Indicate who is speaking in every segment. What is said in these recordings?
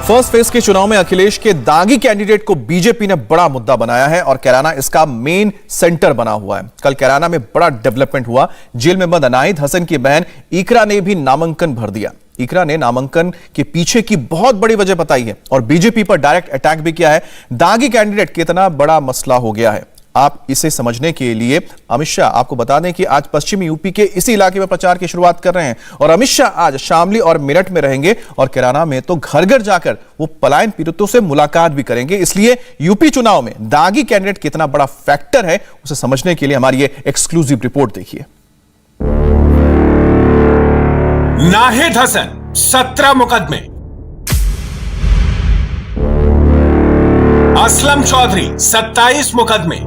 Speaker 1: First phase के चुनाव में अखिलेश के दागी कैंडिडेट को बीजेपी ने बड़ा मुद्दा बनाया है और कैराना इसका मेन सेंटर बना हुआ है। कल कैराना में बड़ा डेवलपमेंट हुआ। जेल में बंद नाहिद हसन की बहन इकरा ने भी नामांकन भर दिया। इकरा ने नामांकन के पीछे की बहुत बड़ी वजह बताई है और बीजेपी पर डायरेक्ट अटैक भी किया है। दागी कैंडिडेट कितना बड़ा मसला हो गया है, आप इसे समझने के लिए अमित शाह आपको बता दें कि आज पश्चिमी यूपी के इसी इलाके में प्रचार की शुरुआत कर रहे हैं और अमित शाह आज शामली और मेरठ में रहेंगे और कैराना में तो घर घर जाकर वो पलायन पीड़ितों से मुलाकात भी करेंगे। इसलिए यूपी चुनाव में दागी कैंडिडेट कितना बड़ा फैक्टर है उसे समझने के लिए हमारी ये एक्सक्लूसिव रिपोर्ट देखिए।
Speaker 2: नाहिद हसन 17 मुकदमे, असलम चौधरी 27 मुकदमे,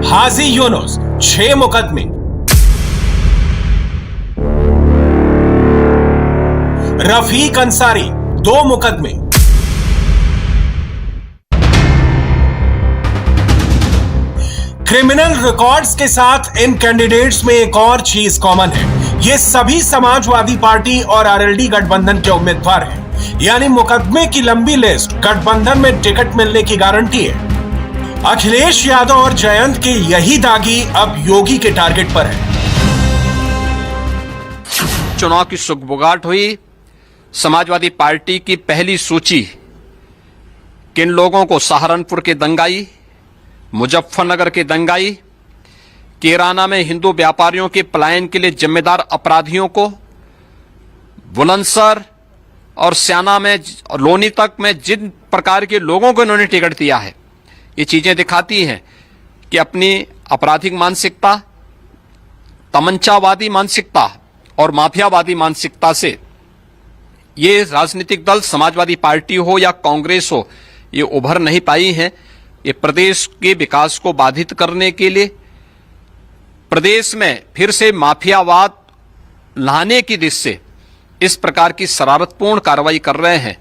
Speaker 2: हाजी यूनुस 6 मुकदमे, रफीक अंसारी 2 मुकदमे, क्रिमिनल रिकॉर्ड्स के साथ इन कैंडिडेट्स में एक और चीज कॉमन है, ये सभी समाजवादी पार्टी और आरएलडी गठबंधन के उम्मीदवार हैं। यानी मुकदमे की लंबी लिस्ट गठबंधन में टिकट मिलने की गारंटी है। अखिलेश यादव और जयंत के यही दागी अब योगी के टारगेट पर है।
Speaker 3: चुनाव की सुगबुगाहट हुई। समाजवादी पार्टी की पहली सूची किन लोगों को सहारनपुर के दंगाई, मुजफ्फरनगर के दंगाई, कैराना में हिंदू व्यापारियों के पलायन के लिए जिम्मेदार अपराधियों को, बुलंदशहर और स्याना में और लोनी तक में जिन प्रकार के लोगों को इन्होंने टिकट दिया है, ये चीजें दिखाती हैं कि अपनी आपराधिक मानसिकता, तमंचावादी मानसिकता और माफियावादी मानसिकता से ये राजनीतिक दल समाजवादी पार्टी हो या कांग्रेस हो, ये उभर नहीं पाई हैं। ये प्रदेश के विकास को बाधित करने के लिए प्रदेश में फिर से माफियावाद लाने की दिशा से इस प्रकार की शरारतपूर्ण कार्रवाई कर रहे हैं।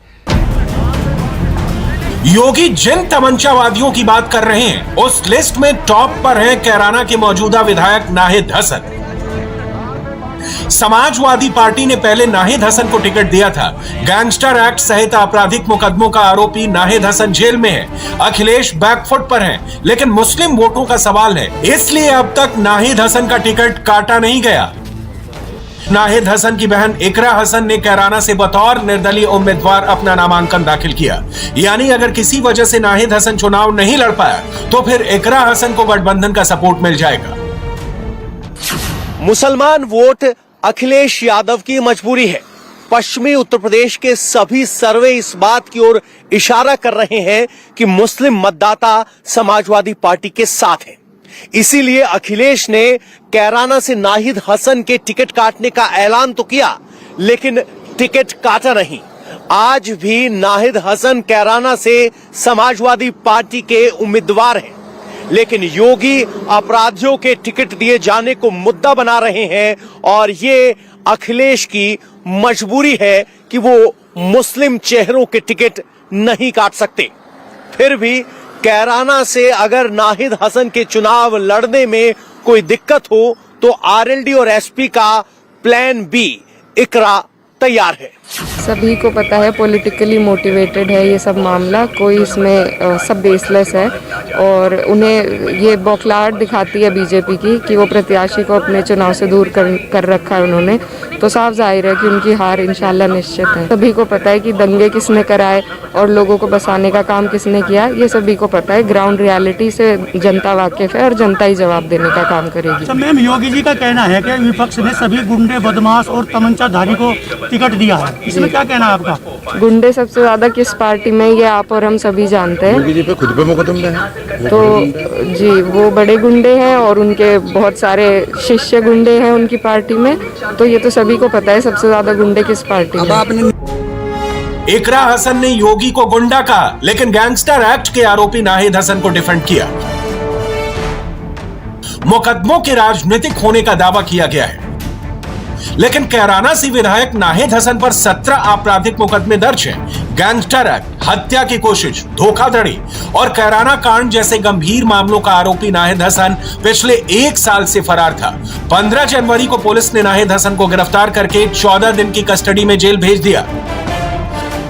Speaker 2: योगी जिन तमंचावादियों की बात कर रहे हैं उस लिस्ट में टॉप पर हैं कैराना के मौजूदा विधायक नाहिद हसन। समाजवादी पार्टी ने पहले नाहिद हसन को टिकट दिया था। गैंगस्टर एक्ट सहित आपराधिक मुकदमों का आरोपी नाहिद हसन जेल में है। अखिलेश बैकफुट पर हैं, लेकिन मुस्लिम वोटों का सवाल है, इसलिए अब तक नाहिद हसन का टिकट काटा नहीं गया। नाहिद हसन की बहन इकरा हसन ने कैराना से बतौर निर्दलीय उम्मीदवार अपना नामांकन दाखिल किया। यानी अगर किसी वजह से नाहिद हसन चुनाव नहीं लड़ पाया तो फिर इकरा हसन को गठबंधन का सपोर्ट मिल जाएगा।
Speaker 4: मुसलमान वोट अखिलेश यादव की मजबूरी है। पश्चिमी उत्तर प्रदेश के सभी सर्वे इस बात की ओर इशारा कर रहे हैं कि मुस्लिम मतदाता समाजवादी पार्टी के साथ हैं। इसीलिए अखिलेश ने कैराना से नाहिद हसन के टिकट काटने का ऐलान तो किया, लेकिन टिकट काटा नहीं। आज भी नाहिद हसन कैराना से समाजवादी पार्टी के उम्मीदवार हैं, लेकिन योगी अपराधियों के टिकट दिए जाने को मुद्दा बना रहे हैं और ये अखिलेश की मजबूरी है कि वो मुस्लिम चेहरों के टिकट नहीं काट सकते। फिर भी कैराना से अगर नाहिद हसन के चुनाव लड़ने में कोई दिक्कत हो तो आरएलडी और एसपी का प्लान बी इकरा तैयार है।
Speaker 5: सभी को पता है पॉलिटिकली मोटिवेटेड है ये सब मामला, कोई इसमें सब बेसलेस है और उन्हें ये बौखलाहट दिखाती है बीजेपी की कि वो प्रत्याशी को अपने चुनाव से दूर कर रखा है उन्होंने, तो साफ जाहिर है कि उनकी हार इंशाल्लाह निश्चित है। सभी को पता है कि दंगे किसने कराए और लोगों को बसाने का काम किसने किया, ये सभी को पता है। ग्राउंड रियलिटी से जनता वाकिफ है और जनता ही जवाब देने का काम करेगी।
Speaker 6: मैम, योगी जी का कहना है कि विपक्ष ने सभी गुंडे, बदमाश और तमंचाधारी को टिकट दिया है, इसमें क्या कहना है आपका?
Speaker 5: गुंडे सबसे ज्यादा किस पार्टी में, ये आप और हम सभी जानते हैं।
Speaker 7: योगी जी पे खुद पे मुकदमा है
Speaker 5: तो जी वो बड़े गुंडे हैं और उनके बहुत सारे शिष्य गुंडे हैं उनकी पार्टी में, तो ये तो सभी को पता है सबसे ज्यादा गुंडे किस पार्टी में।
Speaker 2: इकरा हसन ने योगी को गुंडा कहा, लेकिन गैंगस्टर एक्ट के आरोपी नाहिद हसन को डिफेंड किया। मुकदमों के राजनीतिक होने का दावा किया गया है। लेकिन कैराना से विधायक नाहिद हसन पर 17 आपराधिक मुकदमे दर्ज हैं। गैंगस्टर एक्ट, हत्या की कोशिश, धोखाधड़ी और कैराना कांड जैसे गंभीर मामलों का आरोपी नाहिद हसन पिछले 1 साल से फरार था। 15 जनवरी को पुलिस ने नाहिद हसन को गिरफ्तार करके 14 दिन की कस्टडी में जेल भेज दिया।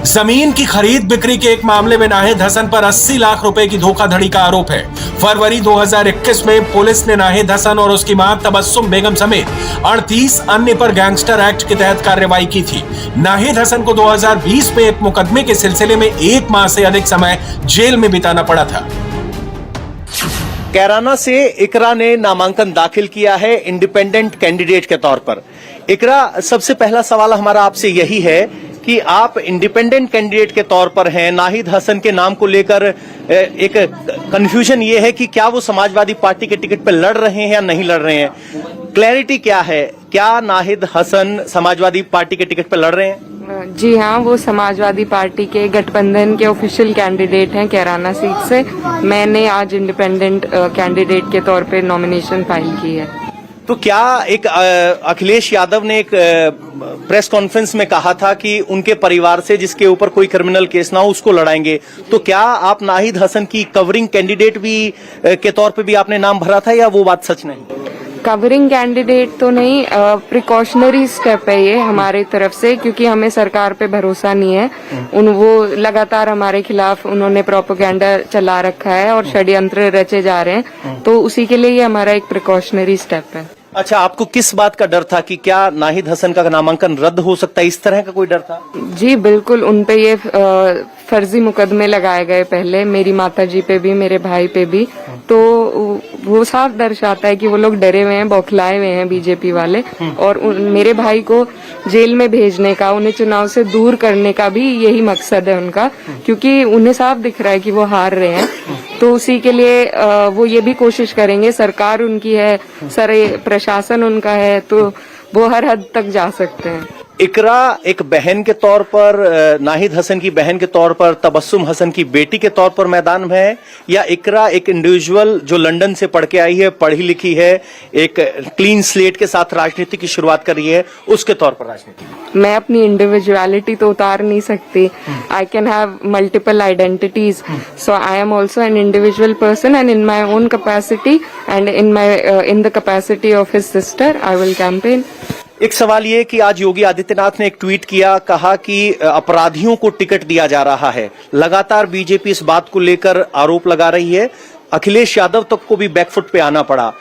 Speaker 2: जमीन की खरीद बिक्री के एक मामले में नाहिद हसन पर 80 लाख रुपए की धोखाधड़ी का आरोप है। फरवरी 2021 में पुलिस ने नाहिद हसन और उसकी मां तबस्सुम बेगम समेत 38 अन्य पर गैंगस्टर एक्ट के तहत कार्रवाई की थी। नाहिद हसन को 2020 में एक मुकदमे के सिलसिले में 1 माह से अधिक समय जेल में बिताना पड़ा था।
Speaker 4: कैराना से इकरा ने नामांकन दाखिल किया है इंडिपेंडेंट कैंडिडेट के तौर पर। इकरा, सबसे पहला सवाल हमारा आपसे यही है कि आप इंडिपेंडेंट कैंडिडेट के तौर पर हैं। नाहिद हसन के नाम को लेकर एक कंफ्यूजन ये है कि क्या वो समाजवादी पार्टी के टिकट पर लड़ रहे हैं या नहीं लड़ रहे हैं। क्लैरिटी क्या है, क्या नाहिद हसन समाजवादी पार्टी के टिकट पर लड़ रहे हैं?
Speaker 5: जी हाँ, वो समाजवादी पार्टी के गठबंधन के ऑफिशियल कैंडिडेट हैं कैराना सीट से। मैंने आज इंडिपेंडेंट कैंडिडेट के तौर पे नॉमिनेशन फाइल की है।
Speaker 4: तो क्या एक अखिलेश यादव ने एक प्रेस कॉन्फ्रेंस में कहा था कि उनके परिवार से जिसके ऊपर कोई क्रिमिनल केस ना हो उसको लड़ाएंगे, तो क्या आप नाहिद हसन की कवरिंग कैंडिडेट भी के तौर पे भी आपने नाम भरा था या वो बात सच नहीं?
Speaker 5: कवरिंग कैंडिडेट तो नहीं, प्रिकॉशनरी स्टेप है ये हमारे तरफ से, क्योंकि हमें सरकार पे भरोसा नहीं है। वो लगातार हमारे खिलाफ उन्होंने प्रोपेगेंडा चला रखा है और षड्यंत्र रचे जा रहे हैं, तो उसी के लिए ये हमारा एक प्रिकॉशनरी स्टेप है।
Speaker 4: अच्छा, आपको किस बात का डर था कि क्या नाहिद हसन का नामांकन रद्द हो सकता है, इस तरह का कोई डर था?
Speaker 5: जी बिल्कुल, उनपे ये फर्जी मुकदमे लगाए गए पहले, मेरी माताजी पे भी, मेरे भाई पे भी, तो वो साफ दर्शाता है कि वो लोग डरे हुए हैं, बौखलाए हुए हैं बीजेपी वाले। और मेरे भाई को जेल में भेजने का, उन्हें चुनाव से दूर करने का भी यही मकसद है उनका, क्योंकि उन्हें साफ दिख रहा है कि वो हार रहे हैं। तो उसी के लिए वो ये भी कोशिश करेंगे, सरकार उनकी है, सारे प्रशासन उनका है, तो वो हर हद तक जा सकते हैं।
Speaker 4: इकरा एक बहन के तौर पर, नाहिद हसन की बहन के तौर पर, तबस्सुम हसन की बेटी के तौर पर मैदान में है, या इकरा एक इंडिविजुअल जो लंदन से पढ़ के आई है, पढ़ी लिखी है, एक क्लीन स्लेट के साथ राजनीति की शुरुआत करी है, उसके तौर पर राजनीति?
Speaker 5: मैं अपनी इंडिविजुअलिटी तो उतार नहीं सकती। I can have multiple identities, so I am also an individual person and in my own capacity and in the capacity of his sister I will campaign.
Speaker 4: एक सवाल ये कि आज योगी आदित्यनाथ ने एक ट्वीट किया, कहा कि अपराधियों को टिकट दिया जा रहा है। लगातार बीजेपी इस बात को लेकर आरोप लगा रही है, अखिलेश यादव तक को भी बैकफुट पे आना पड़ा।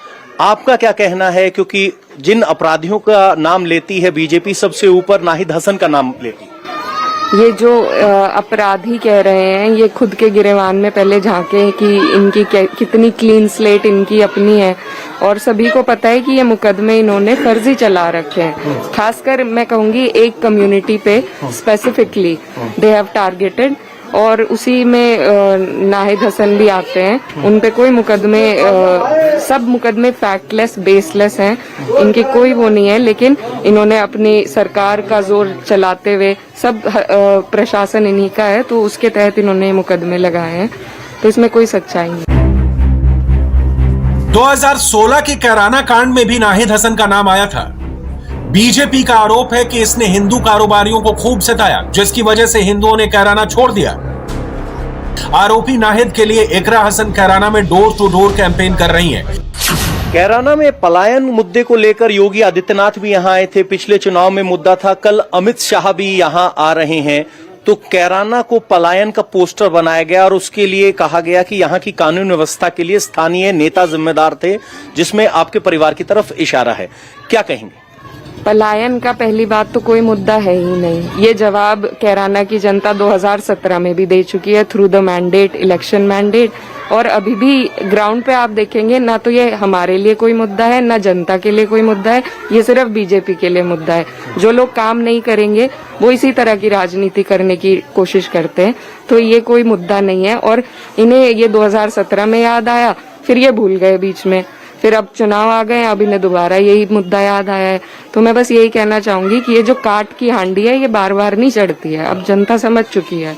Speaker 4: आपका क्या कहना है, क्योंकि जिन अपराधियों का नाम लेती है बीजेपी, सबसे ऊपर नाहिद हसन का नाम लेती है।
Speaker 5: ये जो अपराधी कह रहे हैं, ये खुद के गिरेबान में पहले झांके कि इनकी कितनी क्लीन स्लेट इनकी अपनी है, और सभी को पता है कि ये मुकदमे इन्होंने फर्जी चला रखे हैं। खासकर मैं कहूंगी एक कम्युनिटी पे स्पेसिफिकली दे हैव टारगेटेड, और उसी में नाहिद हसन भी आते हैं। उन पे कोई मुकदमे, सब मुकदमे फैक्टलेस, बेसलेस हैं, इनके कोई वो नहीं है, लेकिन इन्होंने अपनी सरकार का जोर चलाते हुए, सब प्रशासन इन्हीं का है, तो उसके तहत इन्होंने मुकदमे लगाए हैं, तो इसमें कोई सच्चाई नहीं।
Speaker 2: 2016 के कैराना कांड में भी नाहिद हसन का नाम आया था। बीजेपी का आरोप है कि इसने हिंदू कारोबारियों को खूब सताया, जिसकी वजह से हिंदुओं ने कैराना छोड़ दिया। आरोपी नाहिद के लिए इकरा हसन कैराना में डोर टू डोर कैंपेन कर रही हैं।
Speaker 4: कैराना में पलायन मुद्दे को लेकर योगी आदित्यनाथ भी यहां आए थे, पिछले चुनाव में मुद्दा था, कल अमित शाह भी यहां आ रहे हैं। तो कैराना को पलायन का पोस्टर बनाया गया और उसके लिए कहा गया कि यहाँ की कानून व्यवस्था के लिए स्थानीय नेता जिम्मेदार थे, जिसमें आपके परिवार की तरफ इशारा है। क्या कहेंगे?
Speaker 5: पलायन का पहली बात तो कोई मुद्दा है ही नहीं। ये जवाब कैराना की जनता 2017 में भी दे चुकी है through the mandate, election mandate, और अभी भी ग्राउंड पे आप देखेंगे ना तो ये हमारे लिए कोई मुद्दा है, ना जनता के लिए कोई मुद्दा है, ये सिर्फ बीजेपी के लिए मुद्दा है। जो लोग काम नहीं करेंगे वो इसी तरह की राजनीति करने की कोशिश करते हैं, तो ये कोई मुद्दा नहीं है। और इन्हें ये 2017 में याद आया, फिर ये भूल गए बीच में, फिर अब चुनाव आ गए, अब इन्हें दोबारा यही मुद्दा याद आया है। तो मैं बस यही कहना चाहूंगी कि ये जो काट की हांडी है, ये बार बार नहीं चढ़ती है, अब जनता समझ चुकी है।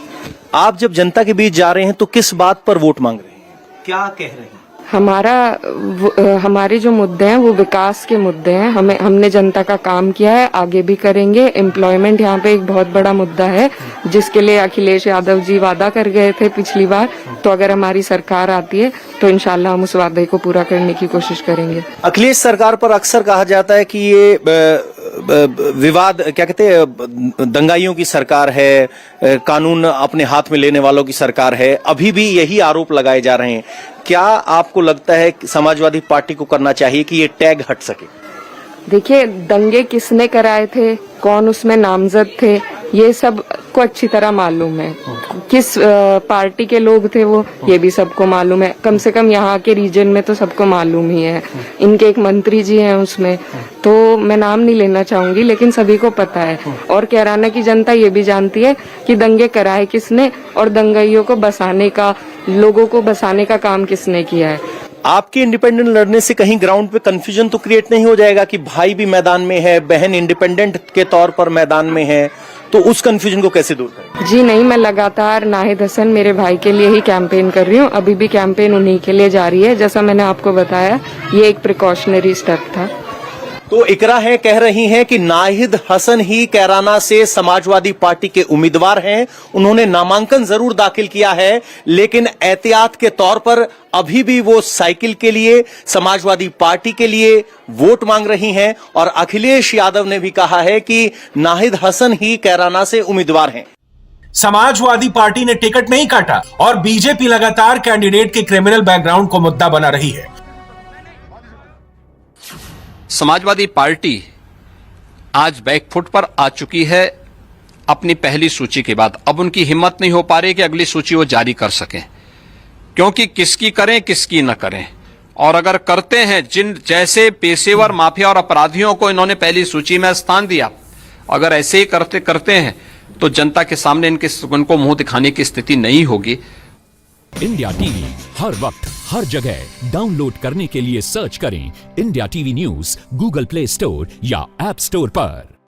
Speaker 4: आप जब जनता के बीच जा रहे हैं तो किस बात पर वोट मांग रहे हैं, क्या कह रहे हैं?
Speaker 5: हमारे जो मुद्दे हैं वो विकास के मुद्दे हैं। हमने जनता का काम किया है, आगे भी करेंगे। एम्प्लॉयमेंट यहाँ पे एक बहुत बड़ा मुद्दा है जिसके लिए अखिलेश यादव जी वादा कर गए थे पिछली बार। तो अगर हमारी सरकार आती है तो इंशाल्लाह हम उस वादे को पूरा करने की कोशिश करेंगे।
Speaker 4: अखिलेश सरकार पर अक्सर कहा जाता है कि ये विवाद क्या कहते हैं, दंगाइयों की सरकार है, कानून अपने हाथ में लेने वालों की सरकार है। अभी भी यही आरोप लगाए जा रहे हैं। क्या आपको लगता है कि समाजवादी पार्टी को करना चाहिए कि ये टैग हट सके?
Speaker 5: देखिए, दंगे किसने कराए थे, कौन उसमें नामजद थे, ये सब को अच्छी तरह मालूम है। किस पार्टी के लोग थे वो, ये भी सबको मालूम है। कम से कम यहाँ के रीजन में तो सबको मालूम ही है। इनके एक मंत्री जी हैं उसमें, तो मैं नाम नहीं लेना चाहूंगी, लेकिन सभी को पता है। और कैराना की जनता ये भी जानती है कि दंगे कराए किसने और दंगाइयों को बसाने का, लोगों को बसाने का काम किसने किया है।
Speaker 4: आपके इंडिपेंडेंट लड़ने से कहीं ग्राउंड पे कंफ्यूजन तो क्रिएट नहीं हो जाएगा कि भाई भी मैदान में है, बहन इंडिपेंडेंट के तौर पर मैदान में है, तो उस कंफ्यूजन को कैसे दूर करें?
Speaker 5: जी नहीं, मैं लगातार नाहिद हसन मेरे भाई के लिए ही कैंपेन कर रही हूँ। अभी भी कैंपेन उन्हीं के लिए जारी है। जैसा मैंने आपको बताया, ये एक प्रिकॉशनरी स्टेप था।
Speaker 4: तो इकरा है कह रही हैं कि नाहिद हसन ही कैराना से समाजवादी पार्टी के उम्मीदवार हैं। उन्होंने नामांकन जरूर दाखिल किया है, लेकिन एहतियात के तौर पर अभी भी वो साइकिल के लिए, समाजवादी पार्टी के लिए वोट मांग रही हैं। और अखिलेश यादव ने भी कहा है कि नाहिद हसन ही कैराना से उम्मीदवार हैं।
Speaker 2: समाजवादी पार्टी ने टिकट नहीं काटा और बीजेपी लगातार कैंडिडेट के क्रिमिनल बैकग्राउंड को मुद्दा बना रही है।
Speaker 3: समाजवादी पार्टी आज बैकफुट पर आ चुकी है अपनी पहली सूची के बाद। अब उनकी हिम्मत नहीं हो पा रही कि अगली सूची वो जारी कर सकें, क्योंकि किसकी करें किसकी न करें। और अगर करते हैं, जिन जैसे पेशेवर माफिया और अपराधियों को इन्होंने पहली सूची में स्थान दिया, अगर ऐसे ही करते हैं तो जनता के सामने उनको मुंह दिखाने की स्थिति नहीं होगी।
Speaker 8: इंडिया टीवी हर वक्त हर जगह डाउनलोड करने के लिए सर्च करें India TV news Google play store या ऐप स्टोर पर।